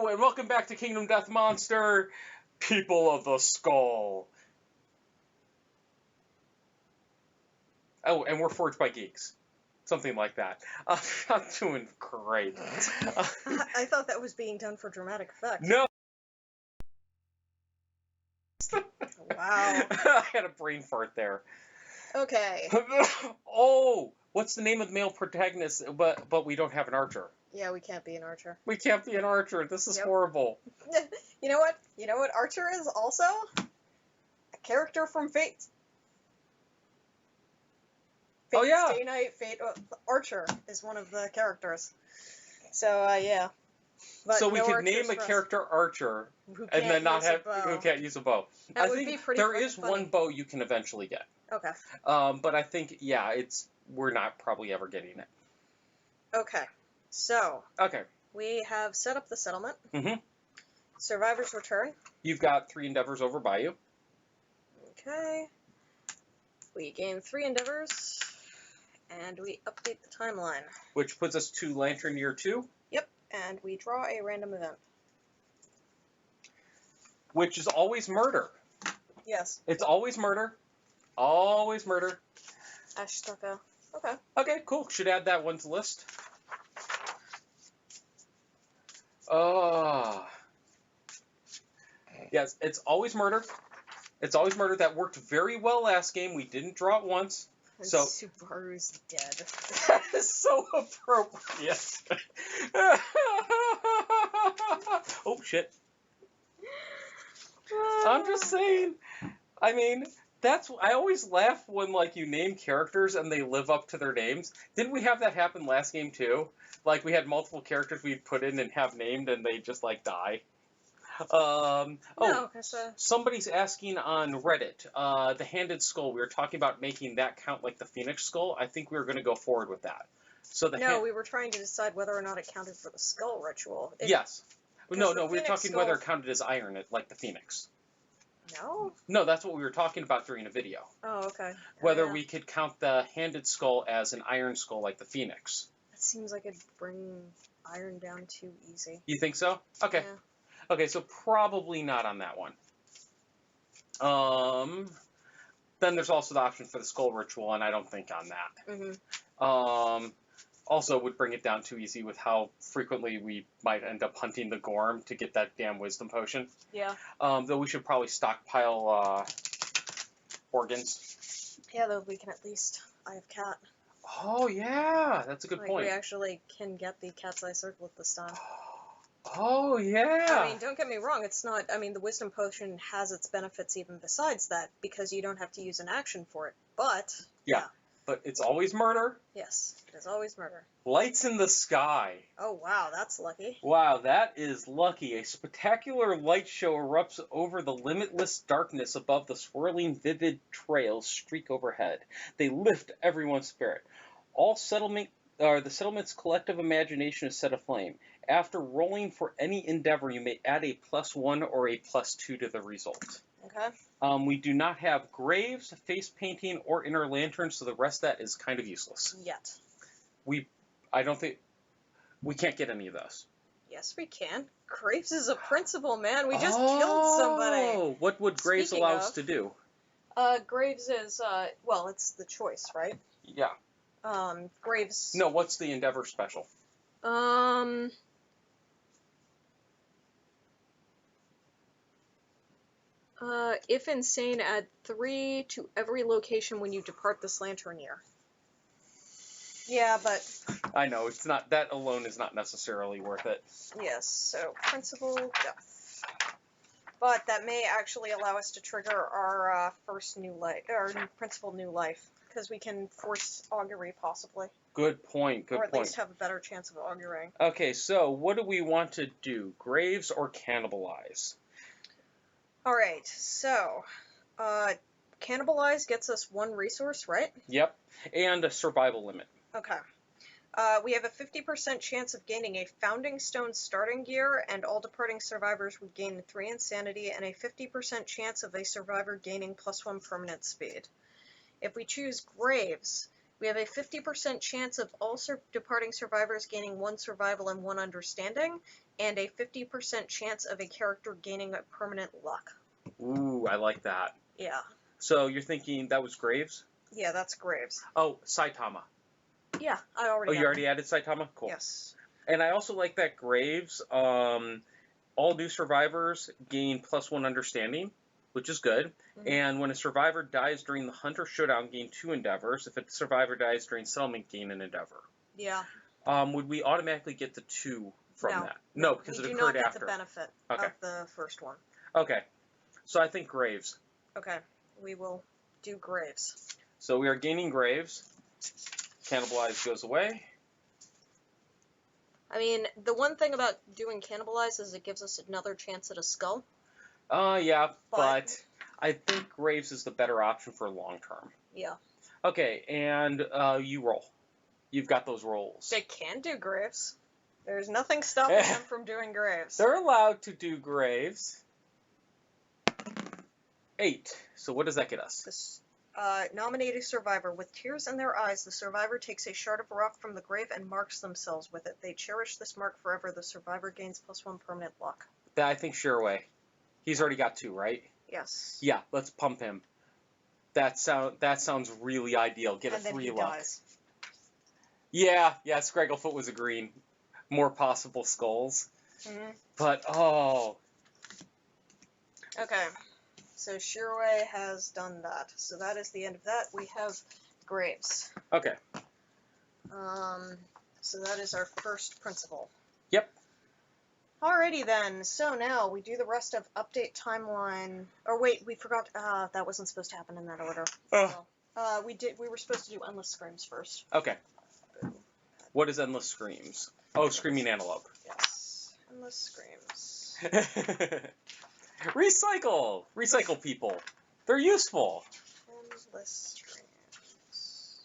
Hello, and welcome back to Kingdom Death Monster, People of the Skull. Oh, and we're forged by geeks. Something like that. I'm doing great. I thought that was being done for dramatic effect. No. Wow. I had a brain fart there. Okay. Oh, what's the name of the male protagonist? But we don't have an archer. Yeah, we can't be an archer. We can't be an archer. This is horrible. You know what? You know what Archer is also? A character from Fate. Oh, yeah. Stay Night, Fate. Archer is one of the characters. So, yeah. But so we no could name a character Archer and then not have who can't use a bow. That I would think be pretty there is funny. one bow you can eventually get. Okay. But I think we're not probably ever getting it. Okay. So. Okay. We have set up the settlement. Mm-hmm. Survivors return. You've got 3 endeavors over by you. Okay. We gain 3 endeavors, and we update the timeline. Which puts us to Lantern Year 2. Yep, and we draw a random event. Which is always murder. Yes. It's always murder. Always murder. Ashtaka. Okay. Okay, cool. Should add that one to the list. Yes, it's always murder. It's always murder. That worked very well last game. We didn't draw it once. And so Subaru's dead. That is so appropriate. Oh, shit. I'm just saying. I mean, I always laugh when, like, you name characters and they live up to their names. Didn't we have that happen last game, too? Like, we had multiple characters we'd put in and have named and they just, like, die. Somebody's asking on Reddit, the Handed Skull, we were talking about making that count like the Phoenix Skull. I think we were going to go forward with that. So we were trying to decide whether or not it counted for the skull ritual. Yes. No, we were talking whether it counted as iron, like the Phoenix. No? No, that's what we were talking about during a video. Oh, okay. Whether we could count the Handed Skull as an iron skull like the Phoenix. That seems like it'd bring iron down too easy. You think so? Okay. Yeah. Okay, so probably not on that one. Then there's also the option for the skull ritual, and I don't think on that. Mm-hmm. Also would bring it down too easy with how frequently we might end up hunting the Gorm to get that damn wisdom potion. Yeah. Though we should probably stockpile organs. Yeah, though we can at least Eye of Cat. Oh, yeah, that's a good point. We actually can get the Cat's Eye Circlet this time. Oh, yeah! I mean, don't get me wrong, it's not... I mean, the Wisdom Potion has its benefits even besides that, because you don't have to use an action for it, but... Yeah, but it's always murder. Yes, it is always murder. Lights in the sky. Oh, wow, that's lucky. Wow, that is lucky. A spectacular light show erupts over the limitless darkness above the swirling, vivid trails streak overhead. They lift everyone's spirit. The settlement's collective imagination is set aflame. After rolling for any endeavor, you may add a +1 or a +2 to the result. Okay. We do not have graves, face painting, or inner lanterns, so the rest of that is kind of useless. Yet. I don't think... We can't get any of those. Yes, we can. Graves is a principal, man. We just killed somebody. Oh, what would Graves allow us to do? Graves is, well, it's the choice, right? Yeah. Graves... No, what's the endeavor special? If insane, add 3 to every location when you depart this lantern year. Yeah, but... I know, it's not... That alone is not necessarily worth it. Yes, so principal death. But that may actually allow us to trigger our first new life, or principal new life, because we can force augury, possibly. Good point, good point. Or at least have a better chance of auguring. Okay, so what do we want to do? Graves or cannibalize? Alright, so, cannibalize gets us 1 resource, right? Yep, and a survival limit. Okay. We have a 50% chance of gaining a Founding Stone starting gear, and all departing survivors would gain 3 insanity, and a 50% chance of a survivor gaining +1 permanent speed. If we choose Graves, we have a 50% chance of all departing survivors gaining 1 survival and 1 understanding, and a 50% chance of a character gaining a permanent luck. Ooh, I like that. Yeah. So you're thinking that was Graves? Yeah, that's Graves. Oh, Saitama. Yeah, I already Oh, you already added Saitama? Cool. Yes. And I also like that Graves, all new survivors gain +1 understanding, which is good. Mhm. And when a survivor dies during the Hunter Showdown, gain 2 endeavors. If a survivor dies during settlement, gain an endeavor. Yeah. Would we automatically get the 2 from No. that? No, because it We do occurred not get after. the benefit Okay. of the first one. Okay. So I think Graves. Okay. We will do Graves. So we are gaining Graves. Cannibalize goes away. I mean, the one thing about doing Cannibalize is it gives us another chance at a skull. Yeah, but I think Graves is the better option for long term. Yeah. Okay, and you roll. You've got those rolls. They can do Graves. There's nothing stopping them from doing Graves. They're allowed to do Graves. 8. So what does that get us? Nominate a survivor. With tears in their eyes, the survivor takes a shard of rock from the grave and marks themselves with it. They cherish this mark forever. The survivor gains +1 permanent luck. I think Shearway. He's already got 2, right? Yes. Yeah, let's pump him. That sounds really ideal. Get and a 3 then he luck. dies. Yeah, Scragglefoot was agreeing. More possible skulls. Mm-hmm. But, oh. Okay. So Shearway has done that. So that is the end of that. We have Graves. Okay. So that is our first principle. Yep. Alrighty then. So now we do the rest of update timeline. Or wait, we forgot. That wasn't supposed to happen in that order. Oh. So, we were supposed to do Endless Screams first. Okay. What is Endless Screams? Oh, Screaming Antelope. Yes. Endless Screams. Recycle! Recycle people. They're useful. Endless Screams.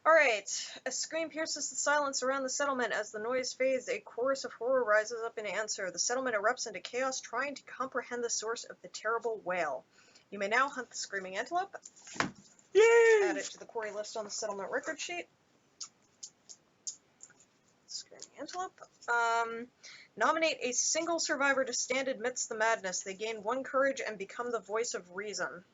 Alright. A scream pierces the silence around the settlement. As the noise fades, a chorus of horror rises up in answer. The settlement erupts into chaos, trying to comprehend the source of the terrible wail. You may now hunt the screaming antelope. Yay! Add it to the quarry list on the settlement record sheet. Screaming antelope. Nominate a single survivor to stand amidst the madness. They gain 1 courage and become the voice of reason.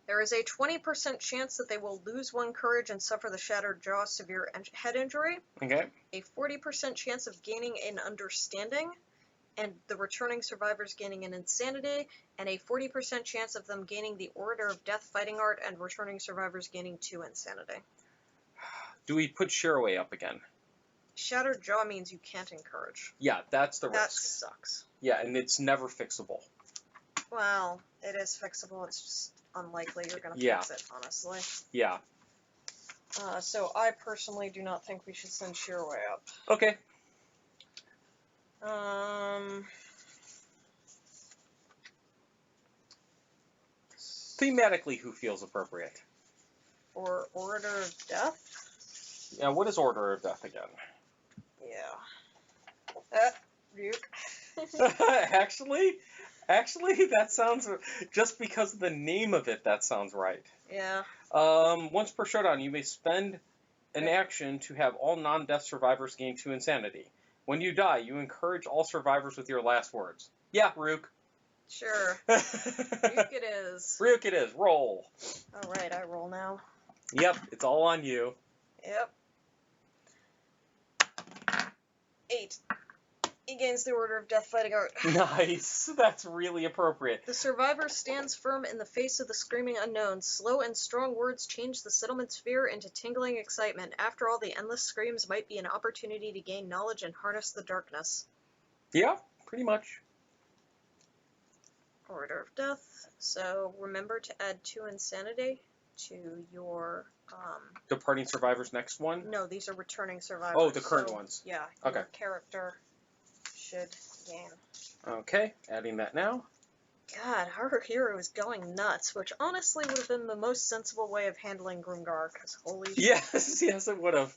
There is a 20% chance that they will lose 1 courage and suffer the shattered jaw, severe head injury. Okay. A 40% chance of gaining an understanding, and the returning survivors gaining an insanity, and a 40% chance of them gaining the Orator of Death fighting art, and returning survivors gaining 2 insanity. Do we put Shearway up again? Shattered jaw means you can't encourage. Yeah, that's the That risk. sucks. Yeah, and it's never fixable. Well, it is fixable. It's just unlikely you're going to fix it, honestly. Yeah. So I personally do not think we should send Shearway up. Okay. Thematically, who feels appropriate? For Orator of Death? Yeah, what is Order of Death again? Yeah. Ryuk. Actually, that sounds, just because of the name of it, that sounds right. Yeah. Once per showdown, you may spend an action to have all non-death survivors gain 2 insanity. When you die, you encourage all survivors with your last words. Yeah, Ryuk. Sure. Ryuk it is. Ryuk it is. Roll. Alright, I roll now. Yep, it's all on you. Yep. 8. He gains the Order of Death fighting art. Nice. That's really appropriate. The survivor stands firm in the face of the screaming unknown. Slow and strong words change the settlement's fear into tingling excitement. After all, the endless screams might be an opportunity to gain knowledge and harness the darkness. Yeah, pretty much. Order of Death. So remember to add 2 insanity to your... Departing survivors next one? No, these are returning survivors. Oh, the current ones. Yeah, Okay. Your character should gain. Okay, adding that now. God, our hero is going nuts, which honestly would have been the most sensible way of handling Grungar, because holy shit. Yes, it would have.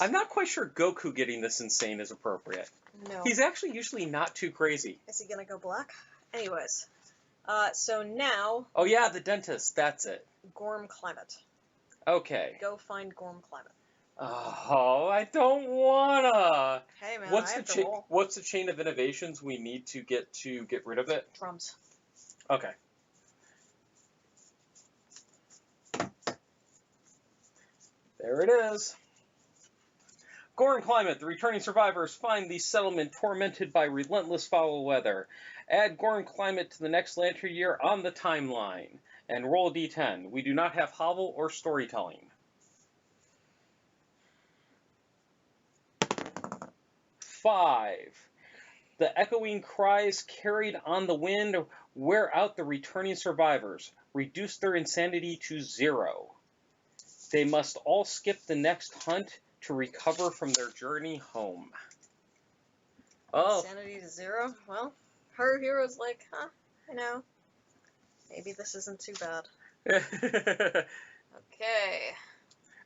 I'm not quite sure Goku getting this insane is appropriate. No. He's actually usually not too crazy. Is he gonna go black? Anyways. So now... Oh yeah, the dentist, that's it. Gorm Climate. Okay. Go find Gorm Climate. Oh, I don't wanna. Hey man, I have to roll. What's the chain of innovations we need to get rid of it? Drums. Okay. There it is. Gore and Climate. The returning survivors find the settlement tormented by relentless foul weather. Add Gore and Climate to the next lantern year on the timeline. And roll a d10. We do not have hovel or storytelling. 5. The echoing cries carried on the wind wear out the returning survivors, reduce their insanity to 0. They must all skip the next hunt to recover from their journey home. Oh. Insanity to 0? Well, her hero's like, huh, I know. Maybe this isn't too bad. Okay.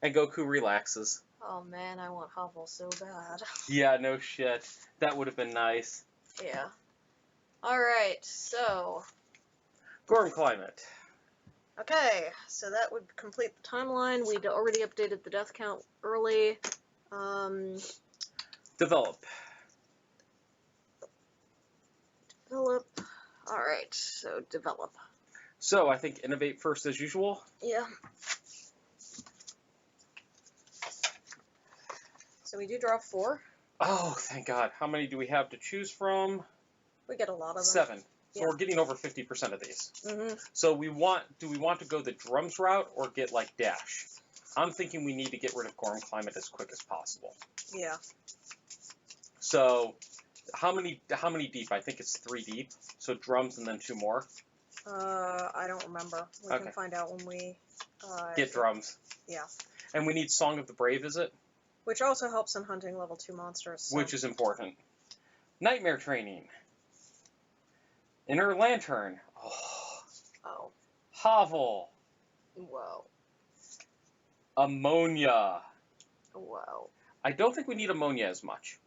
And Goku relaxes. Oh man, I want hovel so bad. Yeah, no shit. That would have been nice. Yeah. Alright, so... Gore and Climate. Okay, so that would complete the timeline. We'd already updated the death count early. Develop. Develop. Alright, so develop. So, I think innovate first as usual. Yeah. So we do draw 4. Oh, thank God. How many do we have to choose from? We get a lot of them. 7. So Yeah. we're getting over 50% of these. Mm-hmm. So do we want to go the drums route or get like dash? I'm thinking we need to get rid of Gore and Climate as quick as possible. Yeah. So how many deep? I think it's 3 deep. So drums and then 2 more. I don't remember. We Okay. can find out when we Get drums. Yeah. And we need Song of the Brave, is it? Which also helps in hunting level 2 monsters. So. Which is important. Nightmare Training. Inner Lantern. Oh. Hovel. Whoa. Ammonia. Whoa. I don't think we need ammonia as much.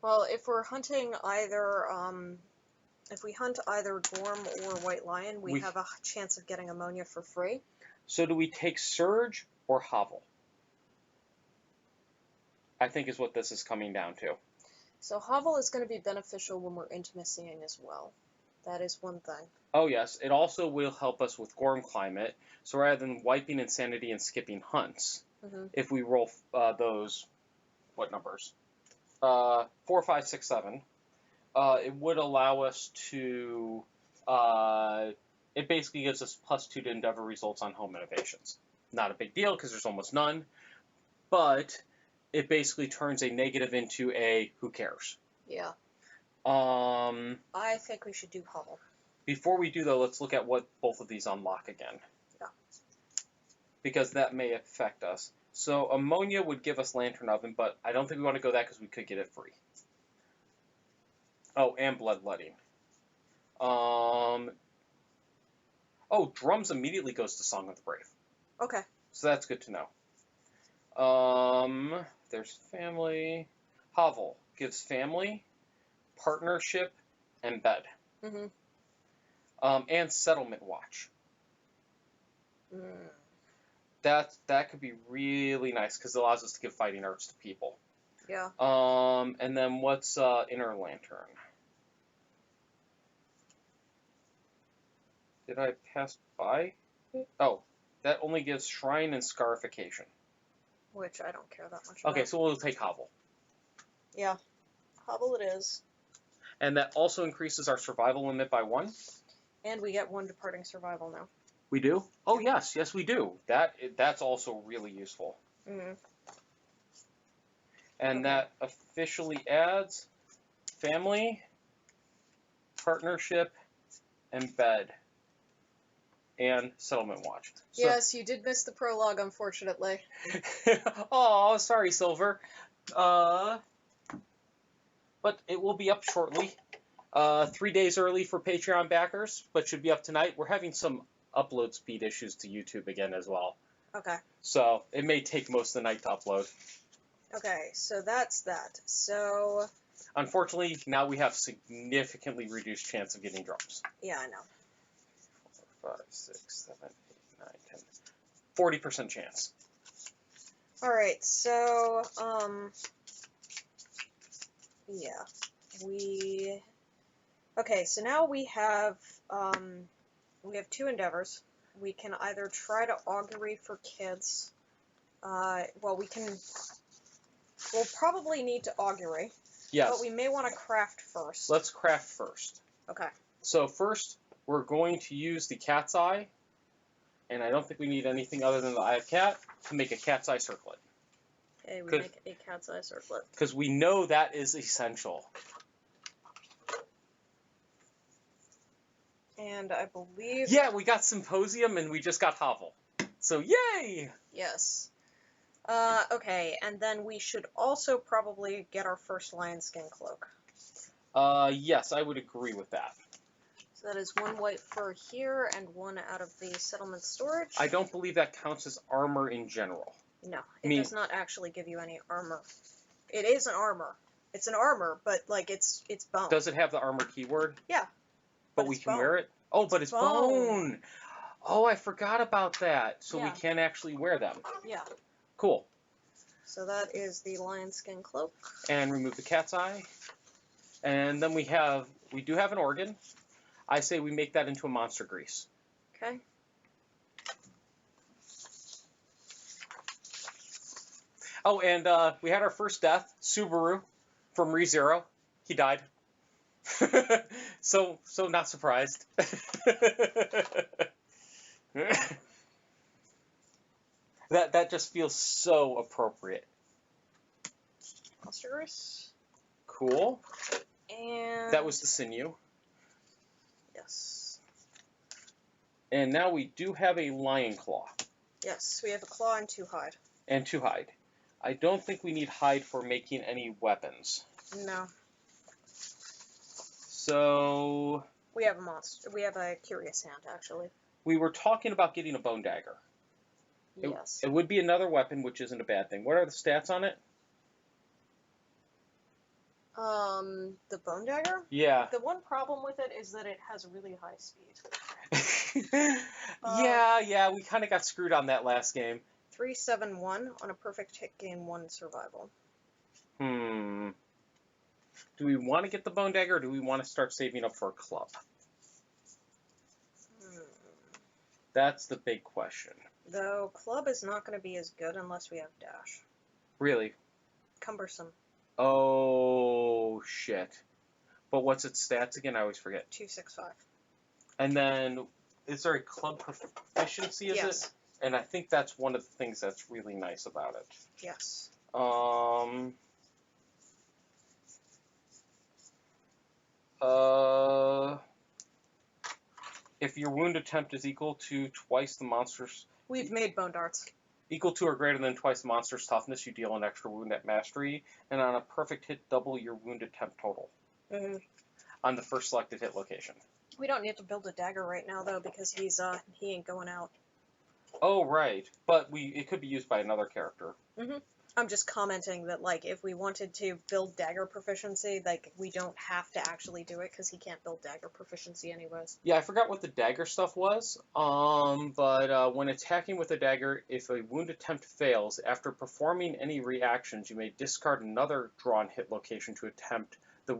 Well, if we're hunting either, if we hunt either Gorm or White Lion, we have a chance of getting ammonia for free. So do we take Surge or Hovel? I think is what this is coming down to. So Hovel is going to be beneficial when we're intimacying as well. That is one thing. Oh yes, it also will help us with Gorm Climate. So rather than wiping insanity and skipping hunts, if we roll those, what numbers? 4, 5, 6, 7. It would allow us to. It basically gives us +2 to endeavor results on home innovations. Not a big deal because there's almost none, but it basically turns a negative into a who cares. Yeah. I think we should do Hovel. Before we do, though, let's look at what both of these unlock again. Yeah. Because that may affect us. So ammonia would give us Lantern Oven, but I don't think we want to go that because we could get it free. Oh, and Bloodletting. Oh, Drums immediately goes to Song of the Brave. Okay. So that's good to know. There's family. Hovel gives family, partnership, and bed. And Settlement Watch. That could be really nice because it allows us to give fighting arts to people. Yeah. And then what's Inner Lantern? Did I pass by it? Oh, that only gives Shrine and Scarification. Which I don't care that much about. Okay, so we'll take Hovel. Yeah. Hovel it is. And that also increases our survival limit by 1. And we get 1 departing survival now. We do? Oh, yes, we do. That's also really useful. And that officially adds family, partnership, and bed, and Settlement Watch. So, yes, you did miss the prologue, unfortunately. oh, sorry, Silver. But it will be up shortly. 3 days early for Patreon backers, but should be up tonight. We're having some upload speed issues to YouTube again as well. Okay. So it may take most of the night to upload. Okay, so that's that. So... Unfortunately, now we have significantly reduced chance of getting drums. Yeah, I know. 4, 5, 6, 7, 8, 9, 10. 40% chance. Alright, so, yeah. Okay, so now we have 2 endeavors. We can either try to augury for kids. We'll probably need to augury. Yes. But we may want to craft first. Let's craft first. Okay. So first, we're going to use the cat's eye, and I don't think we need anything other than the eye of cat to make a cat's eye circlet. Okay, we make a cat's eye circlet. Because we know that is essential. And I believe... Yeah, we got Symposium and we just got Hovel. So yay! Yes. Okay, and then we should also probably get our first lion skin cloak. Yes, I would agree with that. So that is 1 white fur here and 1 out of the settlement storage. I don't believe that counts as armor in general. No, it does not actually give you any armor. It is an armor. It's an armor, but, like, it's bone. Does it have the armor keyword? Yeah. But we can wear it? Oh, but it's bone! Oh, I forgot about that. So we can actually wear them. Yeah. Cool. So that is the lion skin cloak. And remove the cat's eye. And then we do have an organ. I say we make that into a monster grease. Okay. Oh, and we had our first death, Subaru, from ReZero. He died. so not surprised. That just feels so appropriate. Monster grease. Cool. And that was the sinew. Yes. And now we do have a lion claw. Yes, we have a claw and 2 hide. And 2 hide. I don't think we need hide for making any weapons. No. So we have a monster. We have a curious hand, actually. We were talking about getting a bone dagger. Yes. It would be another weapon, which isn't a bad thing. What are the stats on it? The bone dagger? Yeah. The one problem with it is that it has really high speed. Yeah, we kind of got screwed on that last game. 371 on a perfect hit, gain 1 survival. Do we want to get the bone dagger, or do we want to start saving up for a club? That's the big question. Though club is not going to be as good unless we have dash. Really? Cumbersome. Oh, shit. But what's its stats again? I always forget. 265. And then, is there a club proficiency, is it? And I think that's one of the things that's really nice about it. Yes. If your wound attempt is equal to twice the monster's... We've made bone darts. Equal to or greater than twice the monster's toughness, you deal an extra wound at mastery, and on a perfect hit, double your wound attempt total. On the first selected hit location. We don't need to build a dagger right now, though, because he ain't going out. Oh, right. But it could be used by another character. I'm just commenting that, like, if we wanted to build dagger proficiency, like, we don't have to actually do it, because he can't build dagger proficiency anyways. Yeah, I forgot what the dagger stuff was, but when attacking with a dagger, if a wound attempt fails, after performing any reactions, you may discard another drawn hit location to attempt the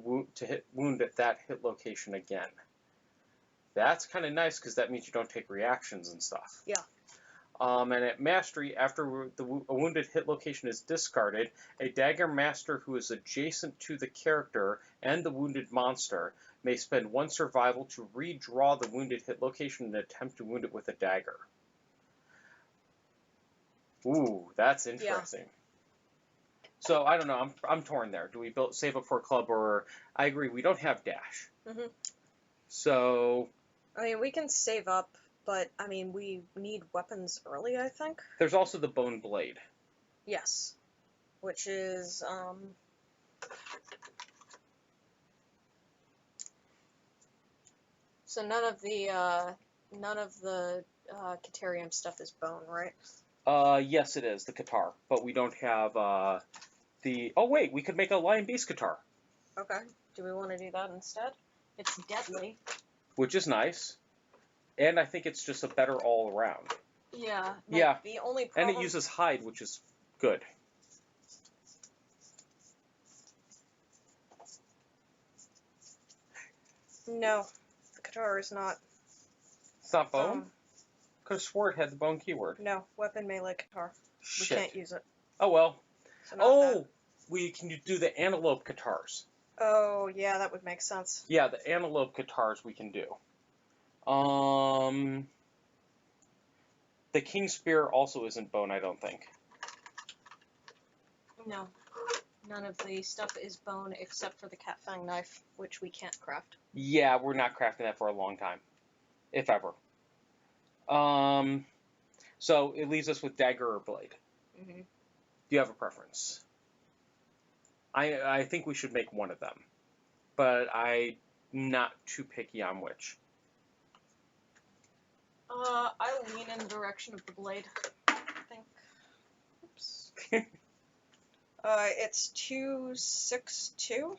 wound at that hit location again. That's kind of nice, because that means you don't take reactions and stuff. Yeah. And at Mastery, after a wounded hit location is discarded, a Dagger Master who is adjacent to the character and the wounded monster may spend 1 survival to redraw the wounded hit location and attempt to wound it with a dagger. Ooh, that's interesting. Yeah. So, I don't know, I'm torn there. Do we save up for a club, or... I agree, we don't have dash. So... I mean, we can save up. But, I mean, we need weapons early, I think. There's also the Bone Blade. Yes. Which is, So none of the Caterium stuff is bone, right? Yes, it is, the Qatar. But we don't have, the... Oh, wait, we could make a Lion Beast Qatar. Okay. Do we want to do that instead? It's deadly. Which is nice. And I think it's just a better all-around. Yeah. Yeah. The only problem... And it uses hide, which is Good. No, the Qatar is not. It's not bone? Could have swore it had the bone keyword. No, weapon melee Qatar. We Shit. can't use it. Oh, well. So not Oh! that. We can do the antelope Qatars. Oh, yeah, that would make sense. Yeah, the antelope Qatars we can do. The King Spear also isn't bone, I don't think. No. None of the stuff is bone except for the cat fang knife, which we can't craft. Yeah, we're not crafting that for a long time. If ever. So it leaves us with dagger or blade. Mm-hmm. Do you have a preference? I think we should make one of them. But I'm not too picky on which. I lean in the direction of the blade, I think. Oops. It's 262,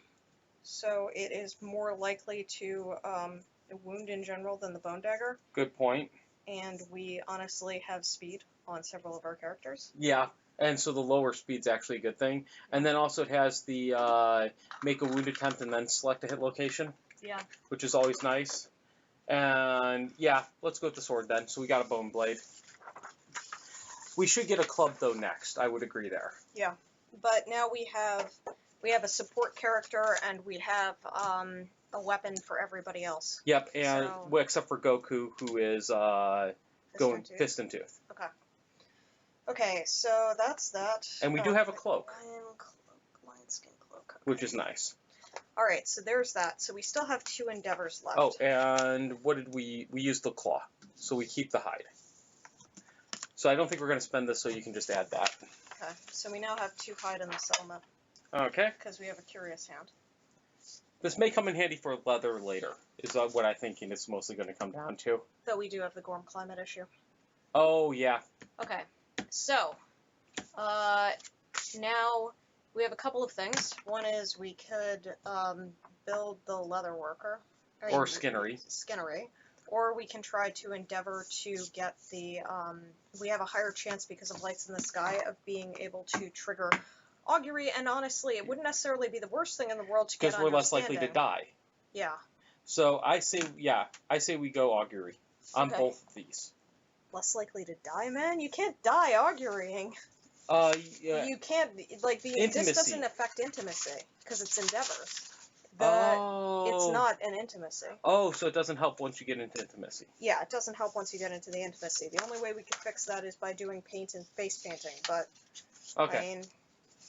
so it is more likely to wound in general than the bone dagger. Good point. And we honestly have speed on several of our characters. Yeah, and so the lower speed's actually a good thing. And then also it has the make a wound attempt and then select a hit location. Yeah. Which is always nice. And yeah, let's go with the sword then. So we got a bone blade. We should get a club though next. I would agree there. Yeah, but now we have a support character and we have a weapon for everybody else. Yep, and So- well, except for Goku, who is going Tooth. fist and tooth. Okay. Okay, so that's that. And we do have a cloak. Lion skin cloak. Okay. Which is nice. All right, so there's that. So we still have 2 endeavors left. Oh, and what did we used the claw, so we keep the hide. So I don't think we're going to spend this, so you can just add that. Okay, so we now have 2 hide in the settlement Okay. because we have a curious hand. This may come in handy for leather later, is what I'm thinking it's mostly going to come down to. Though we do have the Gorm climate issue. Oh, yeah. Okay, so now we have a couple of things. One is we could build the leather worker. Or skinnery. Skinnery. Or we can try to endeavor to get the, we have a higher chance because of lights in the sky of being able to trigger augury, and honestly, it wouldn't necessarily be the worst thing in the world to get Because we're less likely to die. Yeah. So I say we go augury on Okay. both of these. Less likely to die, man? You can't die augurying. Yeah. You can't, like, this Intimacy. doesn't affect intimacy, because it's endeavors. Oh. It's not an intimacy. Oh, so it doesn't help once you get into intimacy. Yeah, it doesn't help once you get into the intimacy. The only way we could fix that is by doing paint and face painting, but, Okay. I mean,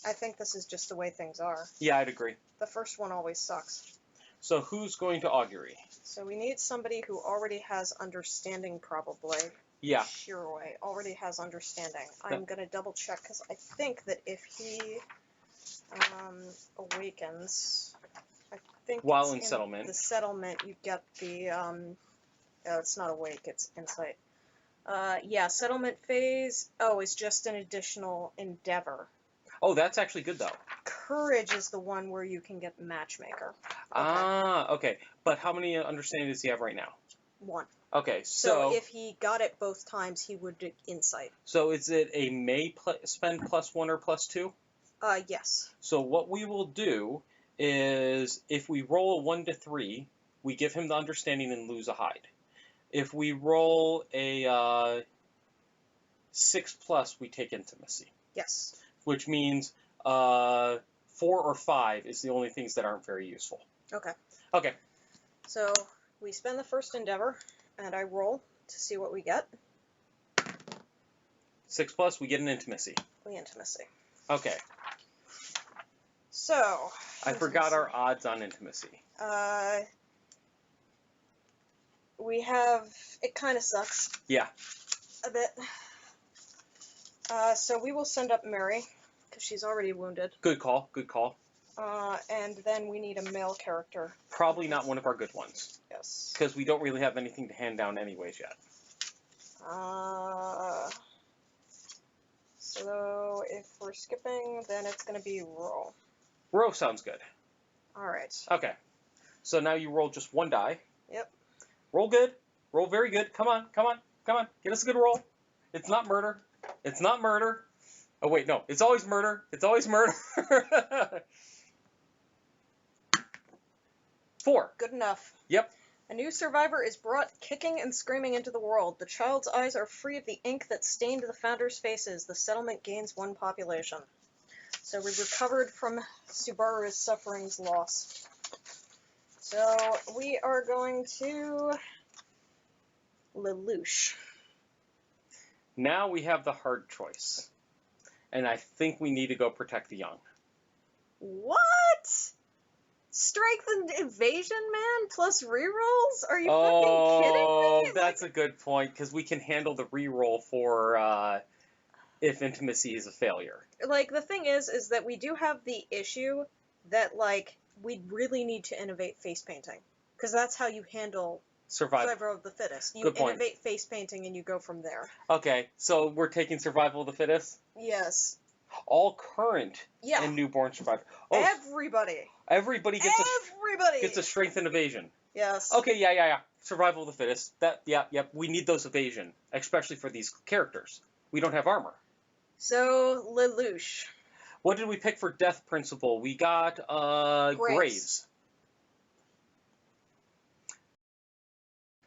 I think this is just the way things are. Yeah, I'd agree. The first one always sucks. So who's going to augury? So we need somebody who already has understanding, probably. Yeah. Shiroi already has understanding. I'm going to double check, because I think that if he awakens, I think While it's in settlement. the settlement, you get the, it's not awake, it's insight. Yeah, settlement phase, it's just an additional endeavor. Oh, that's actually good, though. Courage is the one where you can get matchmaker. Okay. But how many understanding does he have right now? 1. Okay, So if he got it both times, he would do insight. So is it a may spend +1 or +2? Yes. So what we will do is, if we roll a 1 to 3, we give him the understanding and lose a hide. If we roll a 6+, we take intimacy. Yes. Which means 4 or 5 is the only things that aren't very useful. Okay. Okay. So we spend the first endeavor, and I roll to see what we get. 6+, we get an intimacy. We intimacy. Okay. So. I forgot our odds on intimacy. We have, it kind of sucks. Yeah. A bit. So we will send up Mary, because she's already wounded. Good call. Good call. And then we need a male character. Probably not one of our good ones. Yes. Because we don't really have anything to hand down anyways yet. So if we're skipping, then it's going to be roll. Row sounds good. Alright. Okay. So now you roll just 1 die. Yep. Roll good. Roll very good. Come on. Come on. Come on. Get us a good roll. It's not murder. It's not murder. Oh, wait, no. It's always murder. It's always murder. 4. Good enough. Yep. A new survivor is brought kicking and screaming into the world. The child's eyes are free of the ink that stained the founders' faces. The settlement gains 1 population. So we recovered from Subaru's suffering's loss. So we are going to Lelouch. Now we have the hard choice. And I think we need to go protect the young. What? Strength and evasion, man, plus rerolls? Are you fucking kidding me? That's a good point, because we can handle the reroll for if intimacy is a failure. Like, the thing is that we do have the issue that, like, we really need to innovate face painting. Because that's how you handle Survival of the Fittest. You innovate face painting and you go from there. Okay, so we're taking Survival of the Fittest? Yes. All current and newborn survivors. Oh, everybody gets a strength and evasion. Yes. Okay, yeah. Survival of the Fittest. Yep. We need those evasion, especially for these characters. We don't have armor. So, Lelouch. What did we pick for Death Principle? We got Graves.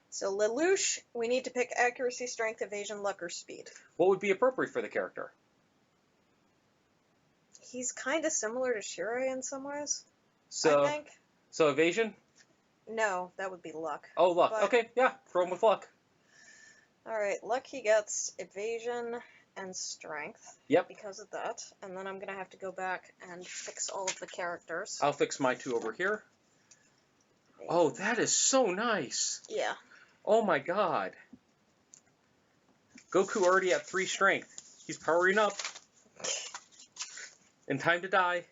So Lelouch, we need to pick accuracy, strength, evasion, luck, or speed. What would be appropriate for the character? He's kind of similar to Shirei in some ways, I think. So evasion? No, that would be luck. Oh, luck. But, okay, yeah, throw him with luck. Alright, luck he gets evasion and strength. Yep. Because of that. And then I'm going to have to go back and fix all of the characters. I'll fix my 2 over here. Evasion. Oh, that is so nice. Yeah. Oh my god. Goku already at 3 strength. He's powering up. In time to die.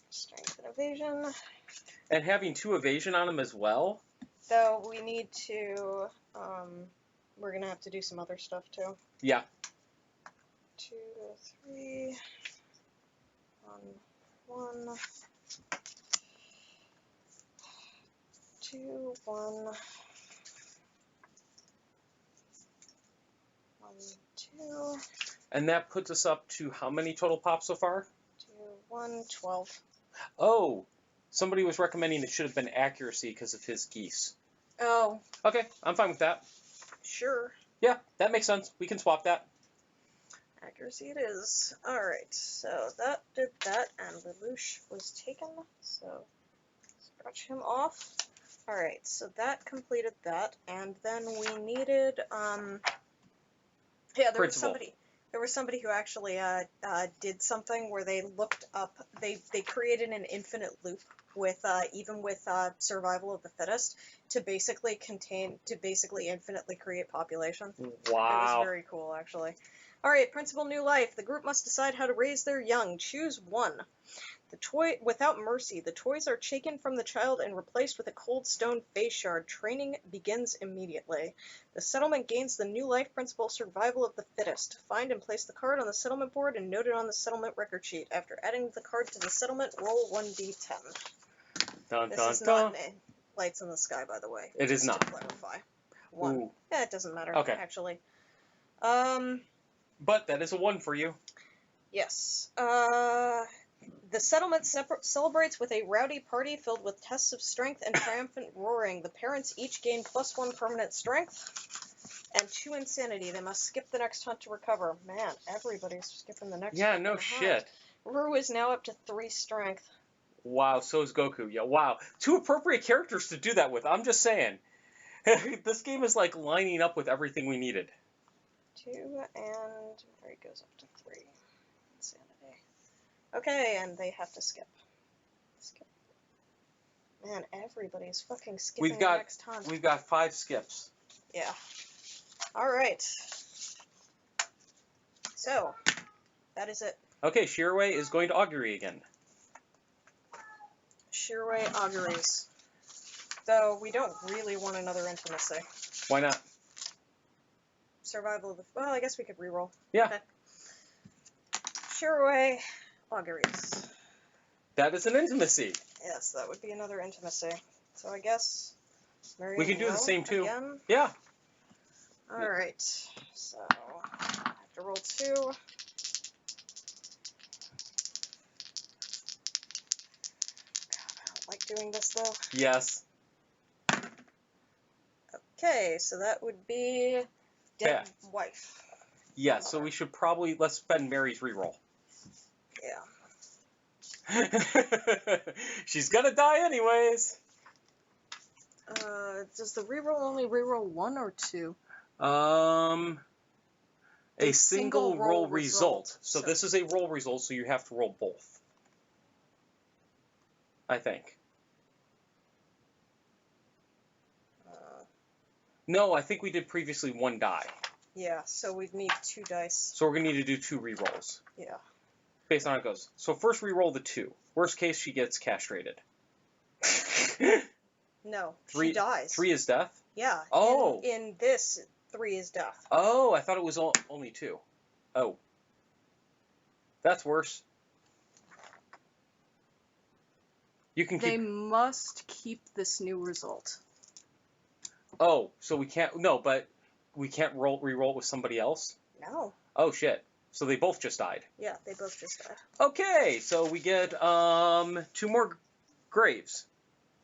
Strength and evasion. And having 2 evasion on him as well. Though we need to, we're gonna have to do some other stuff too. Yeah. 2, 3, 1, 1. 2, 1, 1, 2. And that puts us up to how many total pops so far? 2, 1, 12. Oh, somebody was recommending it should have been accuracy because of his geese. Oh. Okay, I'm fine with that. Sure. Yeah, that makes sense. We can swap that. Accuracy it is. Alright, so that did that, and Lelouch was taken, so scratch him off. Alright, so that completed that, and then we needed, yeah, there was somebody who actually did something where they looked up, they created an infinite loop with, even with Survival of the Fittest, to basically infinitely create population. Wow. It was very cool, actually. Alright, Principal New Life. The group must decide how to raise their young. Choose one. Without mercy, the toys are taken from the child and replaced with a cold stone face shard. Training begins immediately. The settlement gains the New Life Principle Survival of the Fittest. Find and place the card on the settlement board and note it on the settlement record sheet. After adding the card to the settlement, roll 1d10. This is not Lights in the Sky, by the way. It is not. To clarify. 1. Ooh. Yeah, it doesn't matter, okay. Actually. But that is a 1 for you. Yes. The settlement celebrates with a rowdy party filled with tests of strength and triumphant roaring. The parents each gain +1 permanent strength and 2 insanity. They must skip the next hunt to recover. Man, everybody's skipping the next hunt. Yeah, no shit. Ru is now up to 3 strength. Wow, so is Goku. Yeah, wow. 2 appropriate characters to do that with. I'm just saying. This game is like lining up with everything we needed. 2, and there he goes up to 3. Insanity. Okay, and they have to skip. Man, everybody's fucking skipping the next hunt. We've got 5 skips. Yeah. Alright. So, that is it. Okay, Shirei is going to augury again. Shirei auguries. Though, we don't really want another intimacy. Why not? Survival of the... Well, I guess we could reroll. Yeah. Okay. Shirei auguries. That is an intimacy. Yes, that would be another intimacy. So I guess... we can do the same too. Again. Yeah. Alright. So, I have to roll 2. doing this, though? Yes. Okay, so that would be dead Yeah. wife. Yeah, so we should probably, let's spend Mary's reroll. Yeah. She's gonna die anyways. Does the reroll only reroll 1 or 2? A single roll result. So So this is a roll result, so you have to roll both. I think. No, I think we did previously 1 die. Yeah, so we'd need 2 dice. So we're gonna need to do 2 rerolls. Yeah. Based on how it goes. So first reroll the 2. Worst case, she gets castrated. No, 3, she dies. 3 is death? Yeah. Oh. In this, 3 is death. Oh, I thought it was only 2. Oh. That's worse. You can keep... They must keep this new result. Oh, so we can't... No, but we can't re-roll it with somebody else? No. Oh, shit. So they both just died. Yeah, they both just died. Okay, so we get 2 more graves.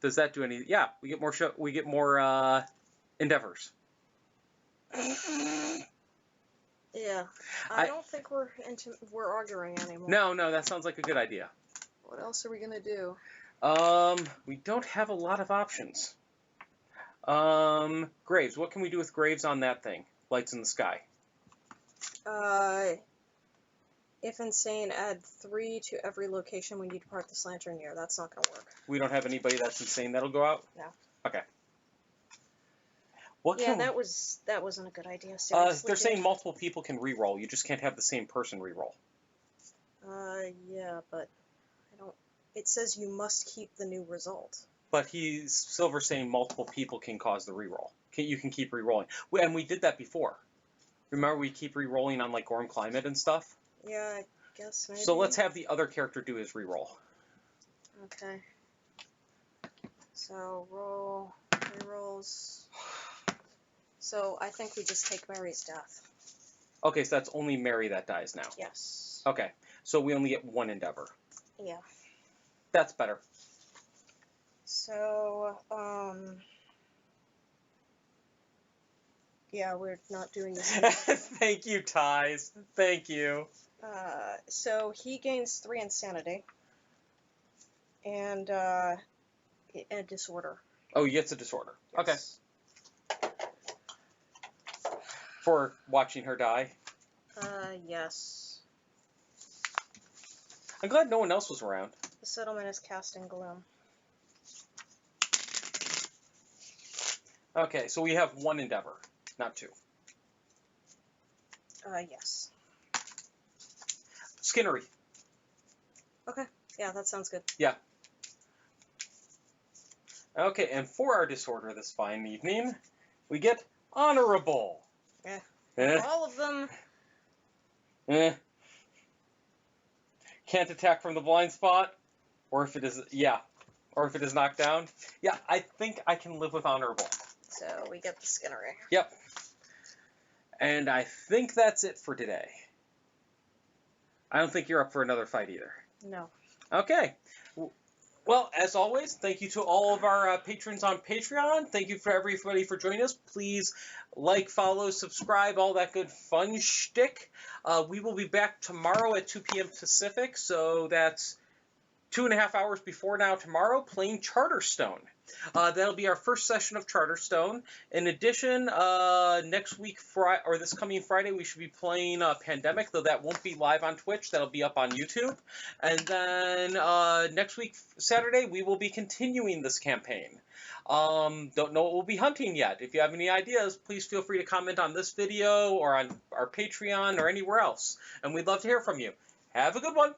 Does that do any? Yeah, we get more endeavors. Yeah, I don't think we're arguing anymore. No, that sounds like a good idea. What else are we gonna do? We don't have a lot of options. Graves. What can we do with graves on that thing? Lights in the sky. If insane, add 3 to every location we need to part this lantern near. That's not gonna work. We don't have anybody that's insane that'll go out? No. Okay. That wasn't a good idea. Seriously. They're saying multiple people can re-roll. You just can't have the same person re-roll. Yeah, but I don't. It says you must keep the new result. But Silver's saying multiple people can cause the re-roll. You can keep re-rolling. And we did that before. Remember we keep re-rolling on like Gorm Climate and stuff? Yeah, I guess maybe. So let's have the other character do his re-roll. Okay. So re-rolls. So I think we just take Mary's death. Okay, so that's only Mary that dies now. Yes. Okay, so we only get 1 endeavor. Yeah. That's better. So, yeah, we're not doing this. Thank you, Ties. Thank you. So he gains 3 insanity. And, a disorder. Oh, he gets a disorder. Yes. Okay. For watching her die? Yes. I'm glad no one else was around. The settlement is casting gloom. Okay, so we have 1 endeavor, not 2. Yes. Skinnery. Okay. Yeah, that sounds good. Yeah. Okay, and for our disorder this fine evening, we get honorable. Yeah. All of them. Can't attack from the blind spot, or if it is, or if it is knocked down. Yeah, I think I can live with honorable. So we get the Skinnery. Yep. And I think that's it for today. I don't think you're up for another fight either. No. Okay. Well, as always, thank you to all of our patrons on Patreon. Thank you for everybody for joining us. Please like, follow, subscribe, all that good fun shtick. We will be back tomorrow at 2 p.m. Pacific, so that's 2.5 hours before now tomorrow, playing Charterstone. That'll be our first session of Charterstone. In addition, next week, or this coming Friday, we should be playing Pandemic, though that won't be live on Twitch. That'll be up on YouTube. And then next week, Saturday, we will be continuing this campaign. Don't know what we'll be hunting yet. If you have any ideas, please feel free to comment on this video or on our Patreon or anywhere else. And we'd love to hear from you. Have a good one.